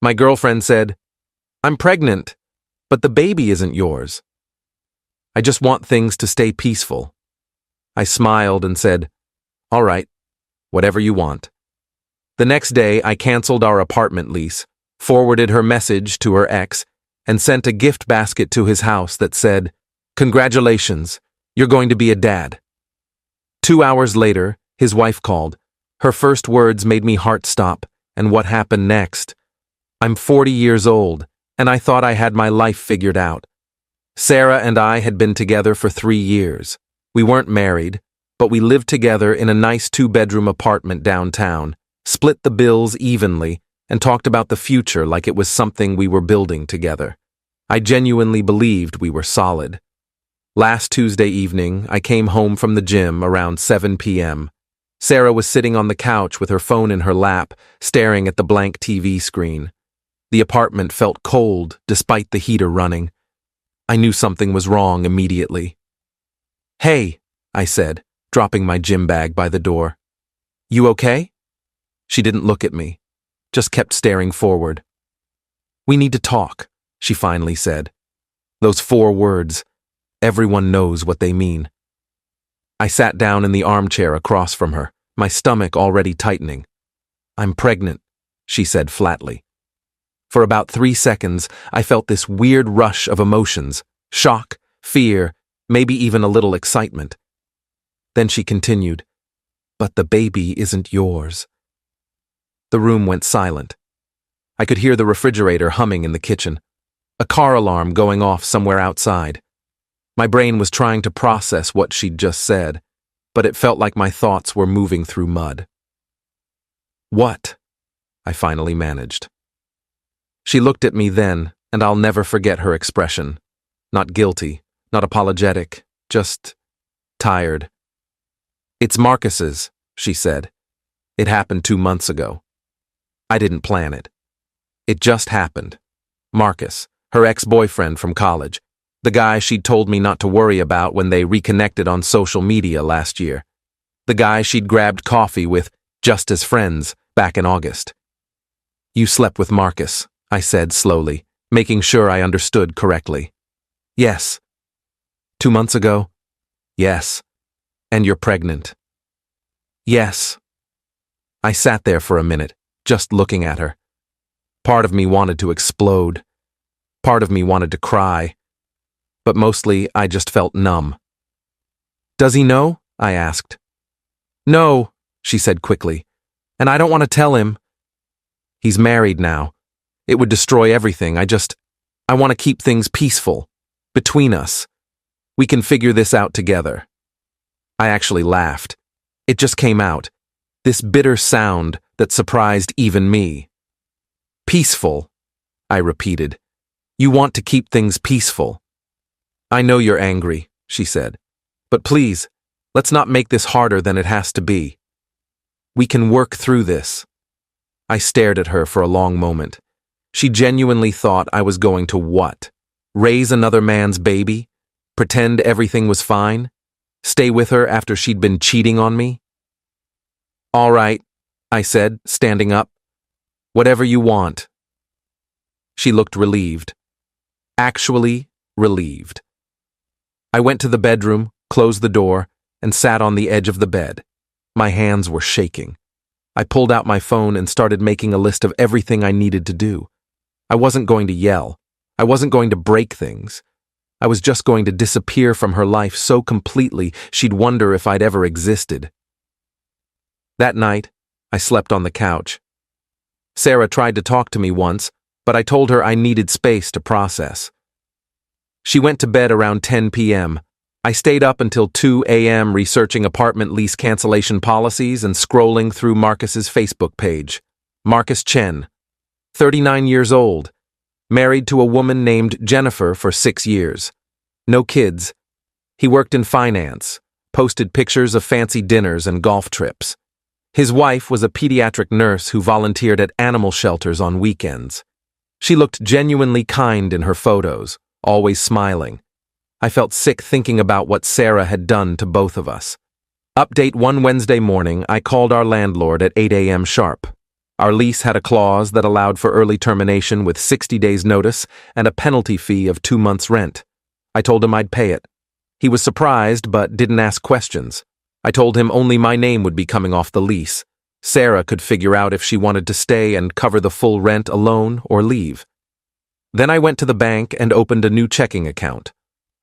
My girlfriend said, "I'm pregnant, but the baby isn't yours. I just want things to stay peaceful." I smiled and said, "All right, whatever you want." The next day, I canceled our apartment lease, forwarded her message to her ex, and sent a gift basket to his house that said, "Congratulations, you're going to be a dad." 2 hours later, his wife called. Her first words made me heart stop, and what happened next? I'm 40 years old, and I thought I had my life figured out. Sarah and I had been together for 3 years. We weren't married, but we lived together in a nice 2-bedroom apartment downtown, split the bills evenly, and talked about the future like it was something we were building together. I genuinely believed we were solid. Last Tuesday evening, I came home from the gym around 7 p.m. Sarah was sitting on the couch with her phone in her lap, staring at the blank TV screen. The apartment felt cold despite the heater running. I knew something was wrong immediately. "Hey," I said, dropping my gym bag by the door. "You okay?" She didn't look at me, just kept staring forward. "We need to talk," she finally said. Those 4 words, everyone knows what they mean. I sat down in the armchair across from her, my stomach already tightening. "I'm pregnant," she said flatly. For about 3 seconds, I felt this weird rush of emotions, shock, fear, maybe even a little excitement. Then she continued, "But the baby isn't yours." The room went silent. I could hear the refrigerator humming in the kitchen, a car alarm going off somewhere outside. My brain was trying to process what she'd just said, but it felt like my thoughts were moving through mud. "What?" I finally managed. She looked at me then, and I'll never forget her expression. Not guilty, not apologetic, just tired. "It's Marcus's," she said. "It happened 2 months ago. I didn't plan it. It just happened. Marcus, her ex-boyfriend from college, the guy she'd told me not to worry about when they reconnected on social media last year. The guy she'd grabbed coffee with just as friends back in August." "You slept with Marcus," I said slowly, making sure I understood correctly. "Yes." "2 months ago?" "Yes." "And you're pregnant?" "Yes." I sat there for a minute, just looking at her. Part of me wanted to explode. Part of me wanted to cry. But mostly I just felt numb. "Does he know?" I asked. "No," she said quickly. "And I don't want to tell him. He's married now. It would destroy everything. I want to keep things peaceful. Between us. We can figure this out together." I actually laughed. It just came out. This bitter sound that surprised even me. "Peaceful," I repeated. "You want to keep things peaceful." "I know you're angry," she said. "But please, let's not make this harder than it has to be. We can work through this." I stared at her for a long moment. She genuinely thought I was going to what? Raise another man's baby? Pretend everything was fine? Stay with her after she'd been cheating on me? "All right," I said, standing up. "Whatever you want." She looked relieved. Actually relieved. I went to the bedroom, closed the door, and sat on the edge of the bed. My hands were shaking. I pulled out my phone and started making a list of everything I needed to do. I wasn't going to yell. I wasn't going to break things. I was just going to disappear from her life so completely she'd wonder if I'd ever existed. That night, I slept on the couch. Sarah tried to talk to me once, but I told her I needed space to process. She went to bed around 10 p.m. I stayed up until 2 a.m. researching apartment lease cancellation policies and scrolling through Marcus's Facebook page. Marcus Chen, 39 years old, married to a woman named Jennifer for 6 years. No kids. He worked in finance, posted pictures of fancy dinners and golf trips. His wife was a pediatric nurse who volunteered at animal shelters on weekends. She looked genuinely kind in her photos, always smiling. I felt sick thinking about what Sarah had done to both of us. Update: one Wednesday morning, I called our landlord at 8 a.m. sharp. Our lease had a clause that allowed for early termination with 60 days' notice and a penalty fee of 2 months' rent. I told him I'd pay it. He was surprised but didn't ask questions. I told him only my name would be coming off the lease. Sarah could figure out if she wanted to stay and cover the full rent alone or leave. Then I went to the bank and opened a new checking account.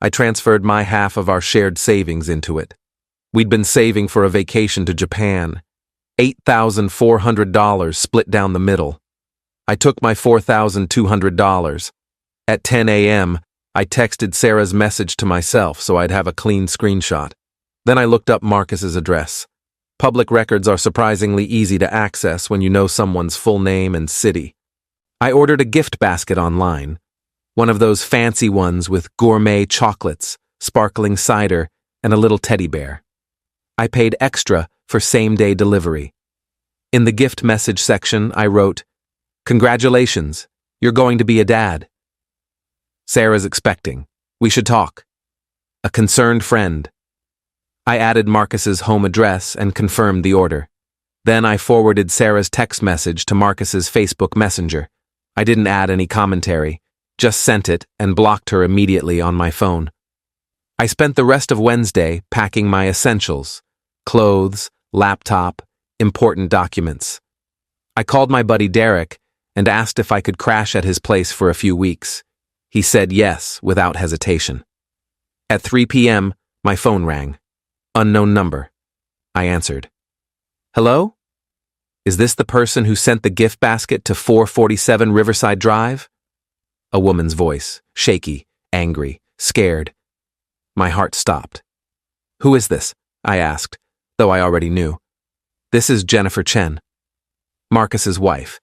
I transferred my half of our shared savings into it. We'd been saving for a vacation to Japan. $8,400 split down the middle. I took my $4,200. At 10 a.m., I texted Sarah's message to myself so I'd have a clean screenshot. Then I looked up Marcus's address. Public records are surprisingly easy to access when you know someone's full name and city. I ordered a gift basket online, one of those fancy ones with gourmet chocolates, sparkling cider, and a little teddy bear. I paid extra for same-day delivery. In the gift message section, I wrote, "Congratulations, you're going to be a dad. Sarah's expecting. We should talk. A concerned friend." I added Marcus's home address and confirmed the order. Then I forwarded Sarah's text message to Marcus's Facebook Messenger. I didn't add any commentary, just sent it and blocked her immediately on my phone. I spent the rest of Wednesday packing my essentials: clothes, laptop, important documents. I called my buddy Derek and asked if I could crash at his place for a few weeks. He said yes without hesitation. At 3 p.m., my phone rang. Unknown number. I answered. "Hello? Is this the person who sent the gift basket to 447 Riverside Drive?" A woman's voice, shaky, angry, scared. My heart stopped. "Who is this?" I asked, though I already knew. "This is Jennifer Chen, Marcus's wife,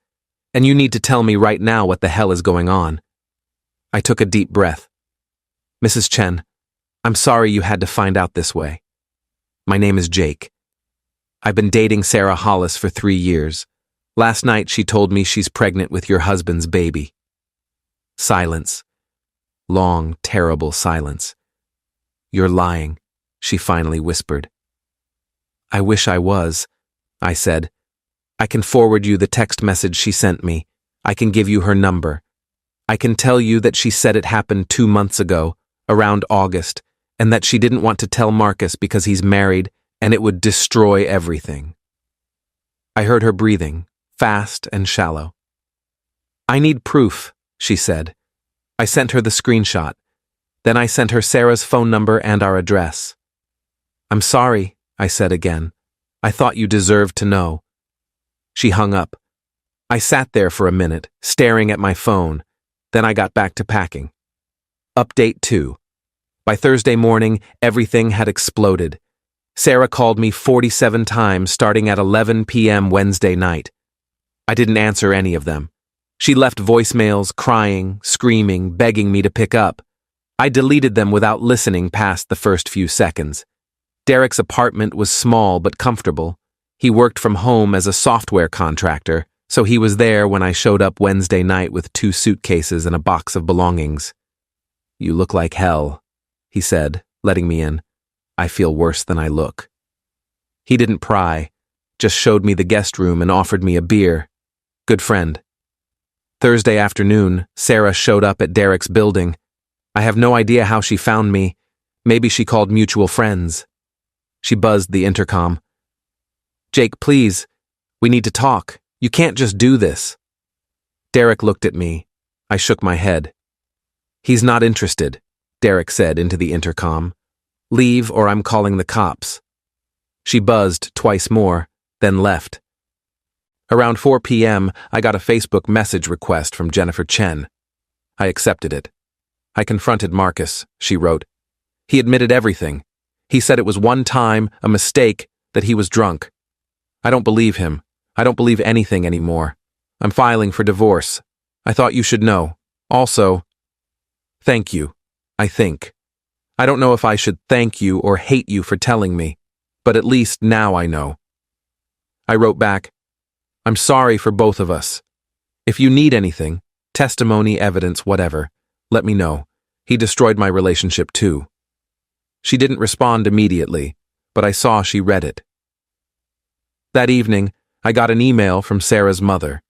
and you need to tell me right now what the hell is going on." I took a deep breath. "Mrs. Chen, I'm sorry you had to find out this way. My name is Jake. I've been dating Sarah Hollis for 3 years. Last night she told me she's pregnant with your husband's baby." Silence. Long, terrible silence. "You're lying," she finally whispered. "I wish I was," I said. "I can forward you the text message she sent me. I can give you her number. I can tell you that she said it happened 2 months ago, around August, and that she didn't want to tell Marcus because he's married and it would destroy everything." I heard her breathing, fast and shallow. "I need proof," she said. I sent her the screenshot. Then I sent her Sarah's phone number and our address. "I'm sorry," I said again. "I thought you deserved to know." She hung up. I sat there for a minute, staring at my phone. Then I got back to packing. Update 2. By Thursday morning, everything had exploded. Sarah called me 47 times starting at 11 p.m. Wednesday night. I didn't answer any of them. She left voicemails, crying, screaming, begging me to pick up. I deleted them without listening past the first few seconds. Derek's apartment was small but comfortable. He worked from home as a software contractor, so he was there when I showed up Wednesday night with 2 suitcases and a box of belongings. "You look like hell," he said, letting me in. "I feel worse than I look." He didn't pry, just showed me the guest room and offered me a beer. Good friend. Thursday afternoon, Sarah showed up at Derek's building. I have no idea how she found me. Maybe she called mutual friends. She buzzed the intercom. "Jake, please. We need to talk. You can't just do this." Derek looked at me. I shook my head. "He's not interested," Derek said into the intercom. "Leave or I'm calling the cops." She buzzed twice more, then left. Around 4 p.m., I got a Facebook message request from Jennifer Chen. I accepted it. I confronted Marcus, she wrote. He admitted everything. He said it was one time, a mistake, that he was drunk. I don't believe him. I don't believe anything anymore. I'm filing for divorce. I thought you should know. Also, thank you, I think. I don't know if I should thank you or hate you for telling me, but at least now I know. I wrote back, I'm sorry for both of us. If you need anything, testimony, evidence, whatever, let me know. He destroyed my relationship too. She didn't respond immediately, but I saw she read it. That evening, I got an email from Sarah's mother.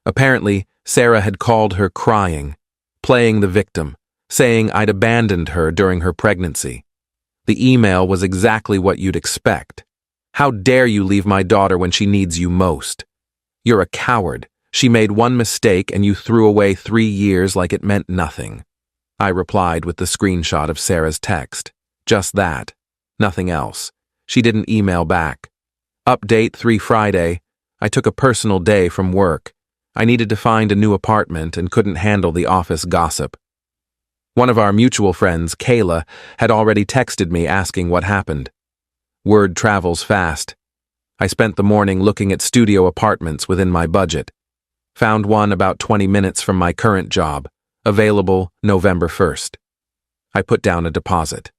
Apparently, Sarah had called her crying, playing the victim, saying I'd abandoned her during her pregnancy. The email was exactly what you'd expect. How dare you leave my daughter when she needs you most? You're a coward. She made one mistake and you threw away 3 years like it meant nothing. I replied with the screenshot of Sarah's text. Just that. Nothing else. She didn't email back. Update 3 Friday. I took a personal day from work. I needed to find a new apartment and couldn't handle the office gossip. One of our mutual friends, Qley, had already texted me asking what happened. Word travels fast. I spent the morning looking at studio apartments within my budget. Found one about 20 minutes from my current job, available November 1st. I put down a deposit.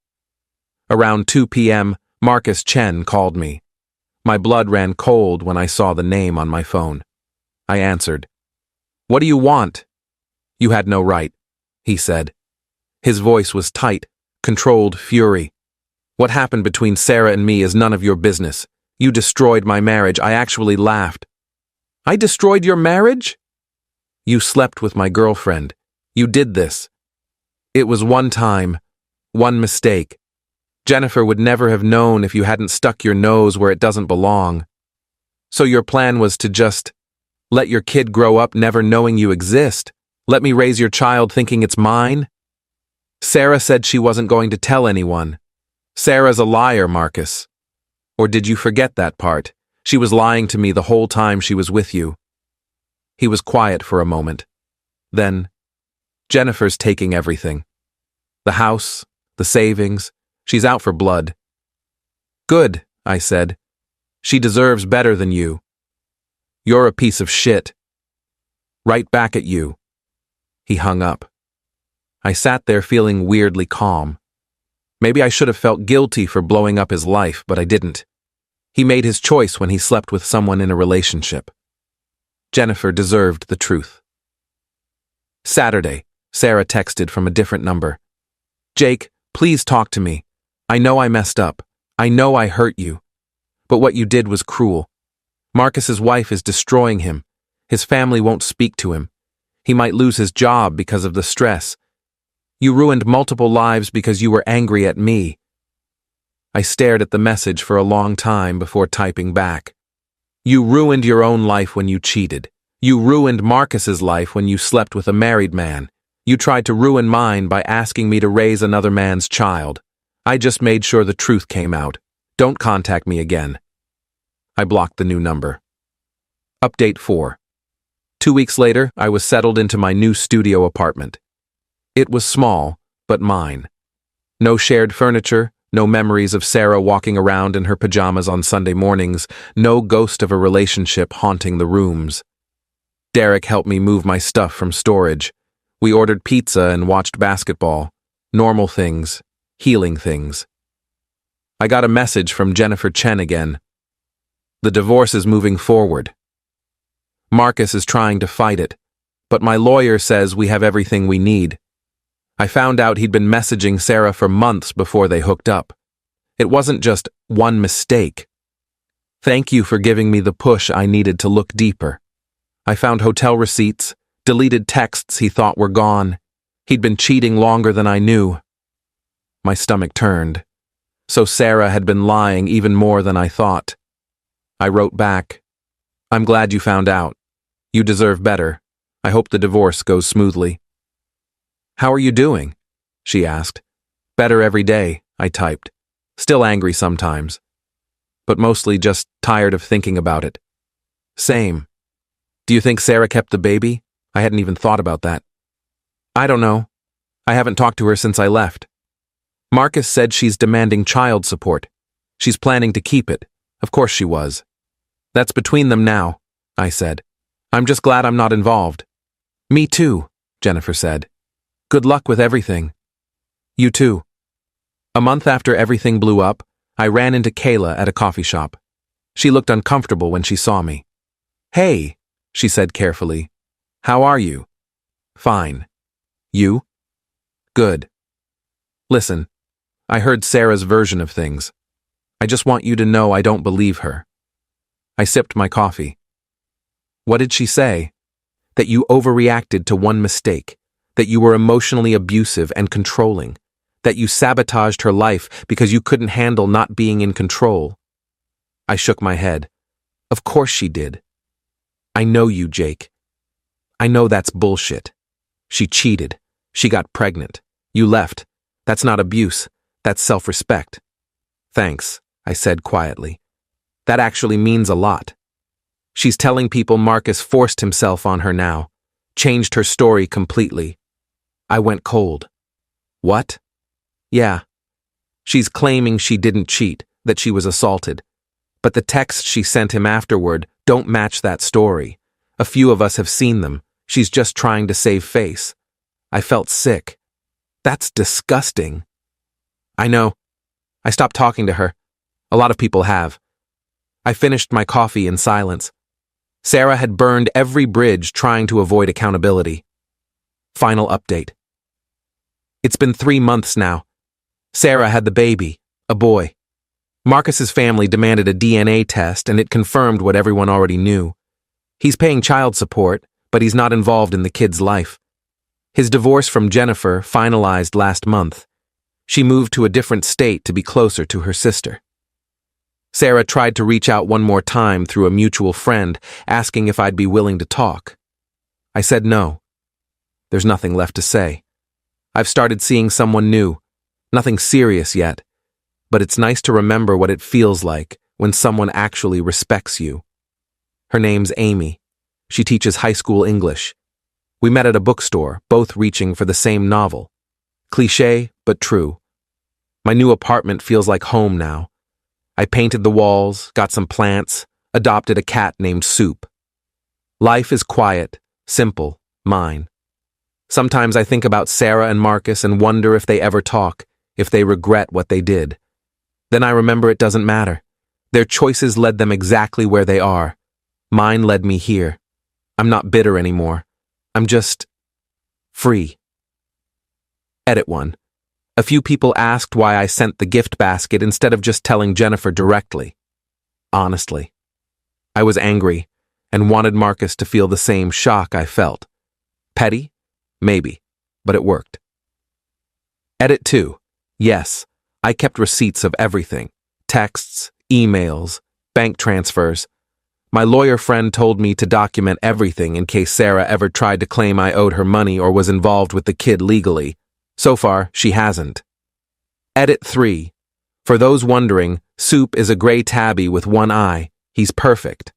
Around 2 p.m., Marcus Chen called me. My blood ran cold when I saw the name on my phone. I answered. "What do you want?" "You had no right," he said. His voice was tight, controlled fury. "What happened between Sarah and me is none of your business. You destroyed my marriage." I actually laughed. "I destroyed your marriage?" "You slept with my girlfriend. You did this. It was one time, one mistake. Jennifer would never have known if you hadn't stuck your nose where it doesn't belong. So your plan was to just let your kid grow up never knowing you exist? Let me raise your child thinking it's mine? Sarah said she wasn't going to tell anyone. Sarah's a liar, Marcus. Or did you forget that part? She was lying to me the whole time she was with you." He was quiet for a moment. Then, "Jennifer's taking everything. The house, the savings. She's out for blood." "Good," I said. "She deserves better than you." "You're a piece of shit." "Right back at you." He hung up. I sat there feeling weirdly calm. Maybe I should have felt guilty for blowing up his life, but I didn't. He made his choice when he slept with someone in a relationship. Jennifer deserved the truth. Saturday, Sarah texted from a different number. "Jake, please talk to me. I know I messed up. I know I hurt you. But what you did was cruel. Marcus's wife is destroying him. His family won't speak to him. He might lose his job because of the stress. You ruined multiple lives because you were angry at me." I stared at the message for a long time before typing back. "You ruined your own life when you cheated. You ruined Marcus's life when you slept with a married man. You tried to ruin mine by asking me to raise another man's child. I just made sure the truth came out. Don't contact me again." I blocked the new number. Update 4. 2 weeks later, I was settled into my new studio apartment. It was small, but mine. No shared furniture, no memories of Sarah walking around in her pajamas on Sunday mornings, no ghost of a relationship haunting the rooms. Derek helped me move my stuff from storage. We ordered pizza and watched basketball. Normal things, healing things. I got a message from Jennifer Chen again. "The divorce is moving forward. Marcus is trying to fight it, but my lawyer says we have everything we need." I found out he'd been messaging Sarah for months before they hooked up. It wasn't just one mistake. "Thank you for giving me the push I needed to look deeper." I found hotel receipts, deleted texts he thought were gone. He'd been cheating longer than I knew. My stomach turned. So Sarah had been lying even more than I thought. I wrote back, "I'm glad you found out. You deserve better. I hope the divorce goes smoothly." "How are you doing?" she asked. "Better every day," I typed. Still angry sometimes, but mostly just tired of thinking about it. "Same. Do you think Sarah kept the baby? I hadn't even thought about that." "I don't know. I haven't talked to her since I left. Marcus said she's demanding child support. She's planning to keep it. Of course she was. That's between them now," I said. "I'm just glad I'm not involved." "Me too," Jennifer said. "Good luck with everything." "You too." A month after everything blew up, I ran into Qley at a coffee shop. She looked uncomfortable when she saw me. "Hey," she said carefully. "How are you?" "Fine. You?" "Good. Listen, I heard Sarah's version of things. I just want you to know I don't believe her. I sipped my coffee. What did she say? That you overreacted to one mistake, that you were emotionally abusive and controlling, that you sabotaged her life because you couldn't handle not being in control. I shook my head. Of course she did. I know you, Jake. I know that's bullshit. She cheated. She got pregnant. You left. That's not abuse. That's self-respect. Thanks, I said quietly. That actually means a lot. She's telling people Marcus forced himself on her now, changed her story completely. I went cold. What? Yeah. She's claiming she didn't cheat, that she was assaulted. But the texts she sent him afterward don't match that story. A few of us have seen them. She's just trying to save face. I felt sick. That's disgusting. I know. I stopped talking to her. A lot of people have. I finished my coffee in silence. Sarah had burned every bridge trying to avoid accountability. Final update. It's been 3 months now. Sarah had the baby, a boy. Marcus's family demanded a DNA test and it confirmed what everyone already knew. He's paying child support, but he's not involved in the kid's life. His divorce from Jennifer finalized last month. She moved to a different state to be closer to her sister. Sarah tried to reach out one more time through a mutual friend, asking if I'd be willing to talk. I said no. There's nothing left to say. I've started seeing someone new. Nothing serious yet, but it's nice to remember what it feels like when someone actually respects you. Her name's Amy. She teaches high school English. We met at a bookstore, both reaching for the same novel. Cliché, but true. My new apartment feels like home now. I painted the walls, got some plants, adopted a cat named Soup. Life is quiet, simple, mine. Sometimes I think about Sarah and Marcus and wonder if they ever talk, if they regret what they did. Then I remember it doesn't matter. Their choices led them exactly where they are. Mine led me here. I'm not bitter anymore. I'm just free. Edit 1. A few people asked why I sent the gift basket instead of just telling Jennifer directly. Honestly, I was angry and wanted Marcus to feel the same shock I felt. Petty? Maybe, but it worked. Edit 2. Yes, I kept receipts of everything. Texts, emails, bank transfers. My lawyer friend told me to document everything in case Sarah ever tried to claim I owed her money or was involved with the kid legally. So far, she hasn't. Edit 3. For those wondering, Soup is a gray tabby with one eye. He's perfect.